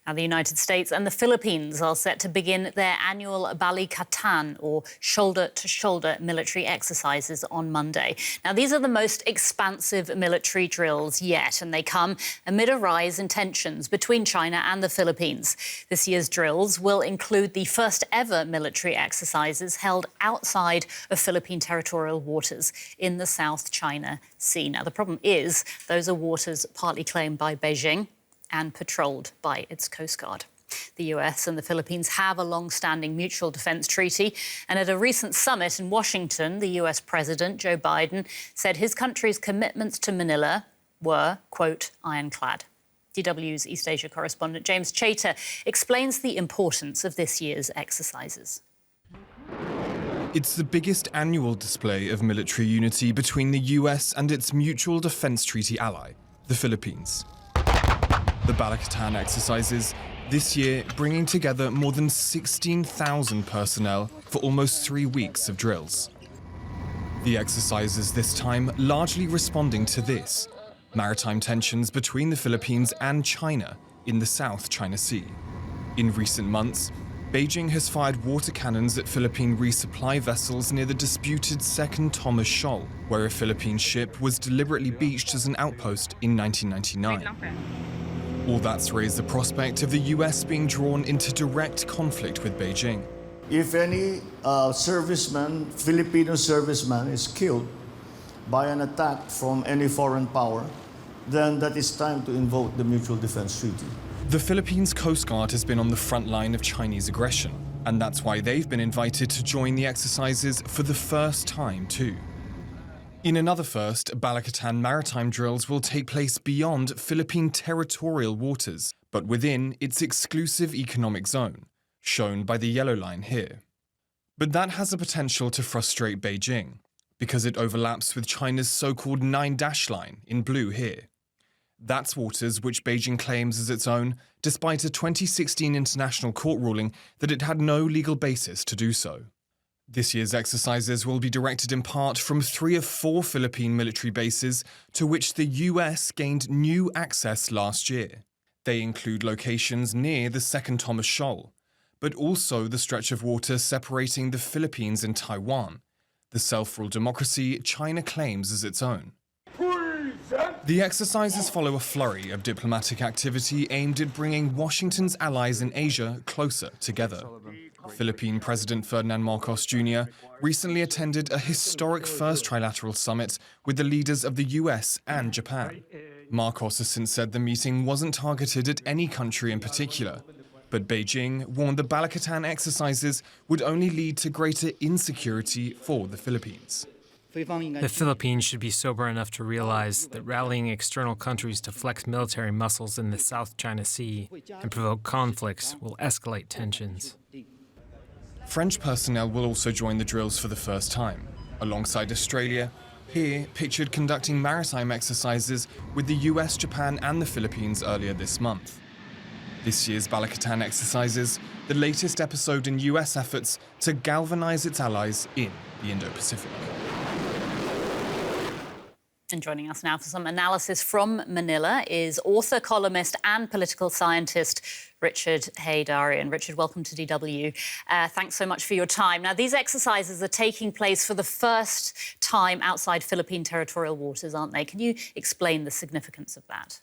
Now, the United States and the Philippines are set to begin their annual Balikatan, or shoulder-to-shoulder military exercises, on Monday. Now, these are the most expansive military drills yet, and they come amid a rise in tensions between China and the Philippines. This year's drills will include the first-ever military exercises held outside of Philippine territorial waters in the South China Sea. Now, the problem is those are waters partly claimed by Beijing and patrolled by its Coast Guard. The US and the Philippines have a long-standing mutual defence treaty, and at a recent summit in Washington, the US President Joe Biden said his country's commitments to Manila were, quote, ironclad. DW's East Asia correspondent James Chater explains the importance of this year's exercises. It's the biggest annual display of military unity between the US and its mutual defence treaty ally, the Philippines. The Balikatan exercises, this year bringing together more than 16,000 personnel for almost 3 weeks of drills. The exercises this time largely responding to this: maritime tensions between the Philippines and China in the South China Sea. In recent months, Beijing has fired water cannons at Philippine resupply vessels near the disputed Second Thomas Shoal, where a Philippine ship was deliberately beached as an outpost in 1999. All that's raised the prospect of the US being drawn into direct conflict with Beijing. If any Filipino serviceman is killed by an attack from any foreign power, then that is time to invoke the Mutual Defense Treaty. The Philippines Coast Guard has been on the front line of Chinese aggression, and that's why they've been invited to join the exercises for the first time too. In another first, Balikatan maritime drills will take place beyond Philippine territorial waters, but within its exclusive economic zone, shown by the yellow line here. But that has the potential to frustrate Beijing, because it overlaps with China's so-called 9-dash line in blue here. That's waters which Beijing claims as its own, despite a 2016 international court ruling that it had no legal basis to do so. This year's exercises will be directed in part from 3 of 4 Philippine military bases to which the US gained new access last year. They include locations near the Second Thomas Shoal, but also the stretch of water separating the Philippines and Taiwan, the self-ruled democracy China claims as its own. The exercises follow a flurry of diplomatic activity aimed at bringing Washington's allies in Asia closer together. Philippine President Ferdinand Marcos Jr. recently attended a historic first trilateral summit with the leaders of the US and Japan. Marcos has since said the meeting wasn't targeted at any country in particular, but Beijing warned the Balikatan exercises would only lead to greater insecurity for the Philippines. The Philippines should be sober enough to realize that rallying external countries to flex military muscles in the South China Sea and provoke conflicts will escalate tensions. French personnel will also join the drills for the first time, alongside Australia, here pictured conducting maritime exercises with the US, Japan and the Philippines earlier this month. This year's Balikatan exercises, the latest episode in US efforts to galvanize its allies in the Indo-Pacific. And joining us now for some analysis from Manila is author, columnist and political scientist Richard Heydarian. Richard, welcome to DW. Thanks so much for your time. Now, these exercises are taking place for the first time outside Philippine territorial waters, aren't they? Can you explain the significance of that?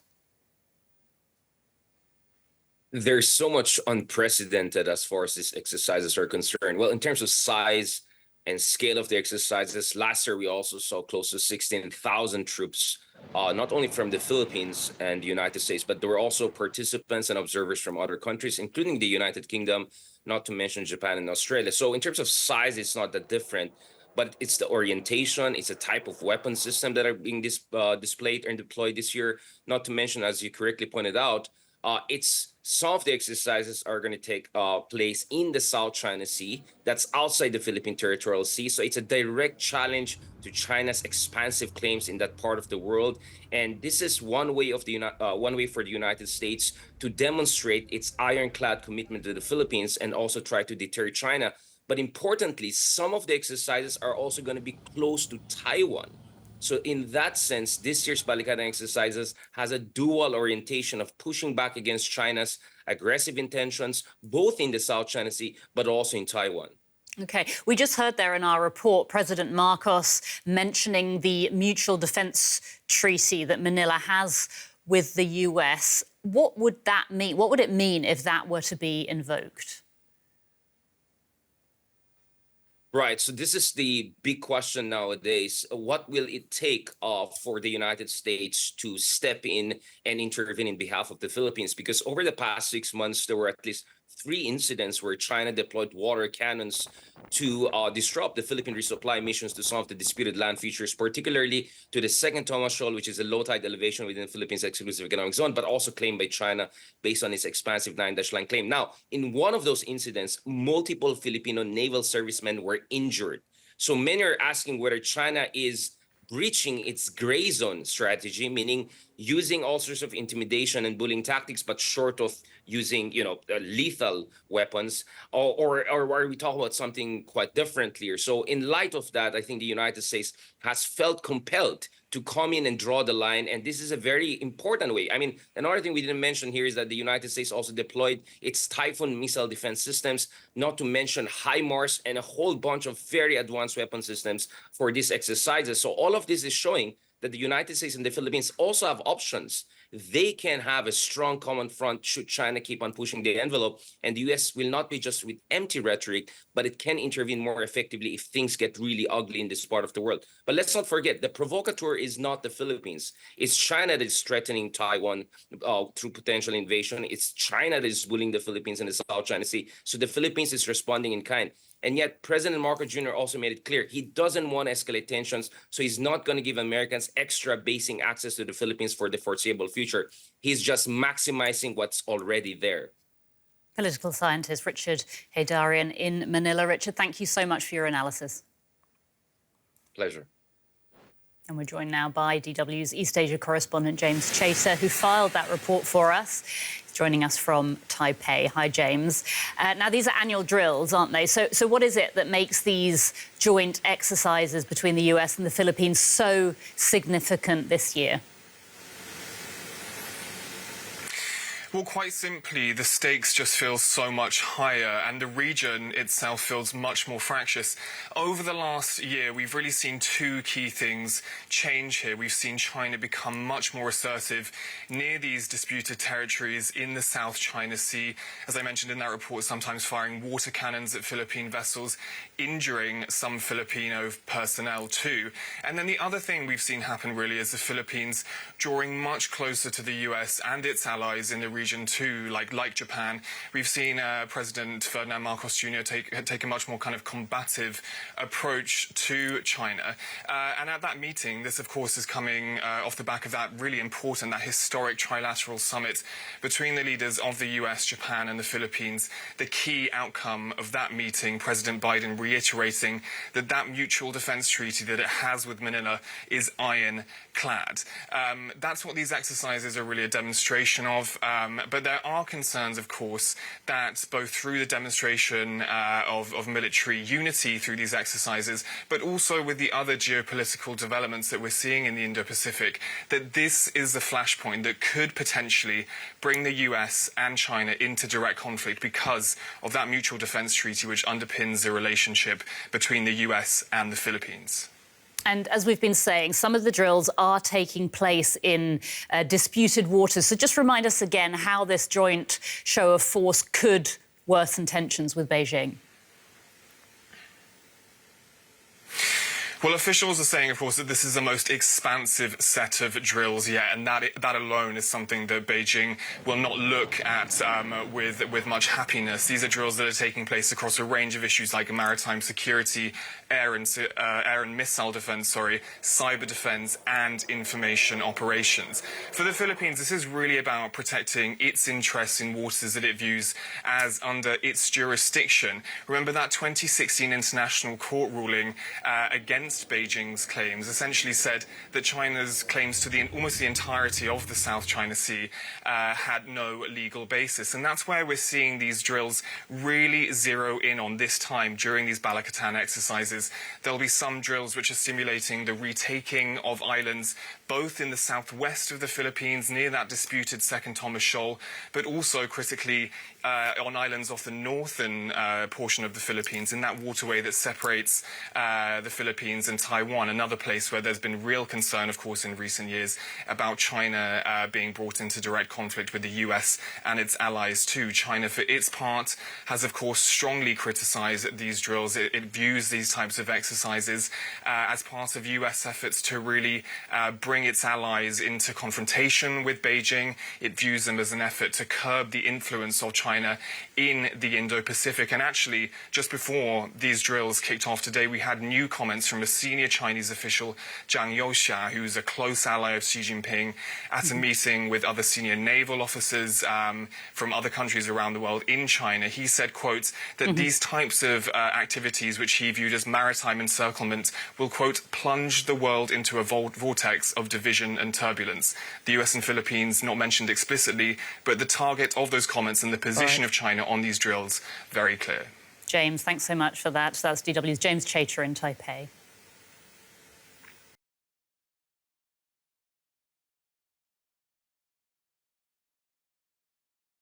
There's so much unprecedented as far as these exercises are concerned. Well, in terms of size and scale of the exercises, last year we also saw close to 16,000 troops, not only from the Philippines and the United States, but there were also participants and observers from other countries, including the United Kingdom, not to mention Japan and Australia. So in terms of size, it's not that different, but it's the orientation, it's a type of weapon system that are being displayed and deployed this year, not to mention, as you correctly pointed out, some of the exercises are going to take place in the South China Sea. That's outside the Philippine territorial sea. So it's a direct challenge to China's expansive claims in that part of the world. And this is one way for the United States to demonstrate its ironclad commitment to the Philippines and also try to deter China. But importantly, some of the exercises are also going to be close to Taiwan. So in that sense, this year's Balikatan exercises has a dual orientation of pushing back against China's aggressive intentions, both in the South China Sea, but also in Taiwan. OK, we just heard there in our report President Marcos mentioning the mutual defence treaty that Manila has with the US. What would that mean? What would it mean if that were to be invoked? Right. So this is the big question nowadays. What will it take for the United States to step in and intervene in behalf of the Philippines? Because over the past 6 months, there were at least 3 incidents where China deployed water cannons to disrupt the Philippine resupply missions to some of the disputed land features, particularly to the second Thomas Shoal, which is a low tide elevation within the Philippines exclusive economic zone, but also claimed by China based on its expansive 9-line claim. Now, in one of those incidents, multiple Filipino naval servicemen were injured. So many are asking whether China is breaching its gray zone strategy, meaning using all sorts of intimidation and bullying tactics, but short of using, lethal weapons, or are we talking about something quite different here? So in light of that, I think the United States has felt compelled to come in and draw the line. And this is a very important way. I mean, another thing we didn't mention here is that the United States also deployed its Typhoon missile defense systems, not to mention HIMARS and a whole bunch of very advanced weapon systems for these exercises. So all of this is showing that the United States and the Philippines also have options. They can have a strong common front should China keep on pushing the envelope. And the US will not be just with empty rhetoric, but it can intervene more effectively if things get really ugly in this part of the world. But let's not forget, the provocateur is not the Philippines. It's China that is threatening Taiwan through potential invasion. It's China that is bullying the Philippines in the South China Sea. So the Philippines is responding in kind. And yet President Marcos Jr. also made it clear he doesn't want to escalate tensions, so he's not going to give Americans extra basing access to the Philippines for the foreseeable future. He's just maximizing what's already there. Political scientist Richard Heydarian in Manila. Richard, thank you so much for your analysis. Pleasure. And we're joined now by DW's East Asia correspondent James Chater, who filed that report for us. He's joining us from Taipei. Hi, James. Now, these are annual drills, aren't they? So what is it that makes these joint exercises between the US and the Philippines so significant this year? Well, quite simply, the stakes just feel so much higher and the region itself feels much more fractious. Over the last year, we've really seen 2 key things change here. We've seen China become much more assertive near these disputed territories in the South China Sea. As I mentioned in that report, sometimes firing water cannons at Philippine vessels, injuring some Filipino personnel too. And then the other thing we've seen happen really is the Philippines drawing much closer to the US and its allies in the region too, like Japan. We've seen President Ferdinand Marcos Jr. take a much more kind of combative approach to China. And at that meeting, this of course is coming off the back of that really important, that historic trilateral summit between the leaders of the US, Japan and the Philippines. The key outcome of that meeting, President Biden reiterating that mutual defense treaty that it has with Manila is ironclad. That's what these exercises are really a demonstration of. But there are concerns, of course, that both through the demonstration of military unity through these exercises, but also with the other geopolitical developments that we're seeing in the Indo-Pacific, that this is the flashpoint that could potentially bring the US and China into direct conflict because of that mutual defense treaty which underpins the relationship between the US and the Philippines. And as we've been saying, some of the drills are taking place in disputed waters. So just remind us again how this joint show of force could worsen tensions with Beijing. Well, officials are saying, of course, that this is the most expansive set of drills yet, and that alone is something that Beijing will not look at with much happiness. These are drills that are taking place across a range of issues like maritime security, air and missile defense, cyber defense, and information operations. For the Philippines, this is really about protecting its interests in waters that it views as under its jurisdiction. Remember that 2016 International Court ruling against against Beijing's claims, essentially said that China's claims to almost the entirety of the South China Sea had no legal basis. And that's where we're seeing these drills really zero in on this time during these Balikatan exercises. There'll be some drills which are simulating the retaking of islands both in the southwest of the Philippines, near that disputed Second Thomas Shoal, but also critically on islands off the northern portion of the Philippines, in that waterway that separates the Philippines and Taiwan, another place where there's been real concern, of course, in recent years about China being brought into direct conflict with the US and its allies too. China, for its part, has, of course, strongly criticized these drills. It views these types of exercises as part of US efforts to really bring its allies into confrontation with Beijing. It views them as an effort to curb the influence of China in the Indo-Pacific. And actually, just before these drills kicked off today, we had new comments from a senior Chinese official, Zhang Youxia, who's a close ally of Xi Jinping, at a meeting with other senior naval officers from other countries around the world in China. He said, quote, that these types of activities, which he viewed as maritime encirclement, will, quote, plunge the world into a vortex of division and turbulence. The US and Philippines not mentioned explicitly, but the target of those comments and the position of China on these drills, very clear. James, thanks so much for that. That's DW's James Chater in Taipei.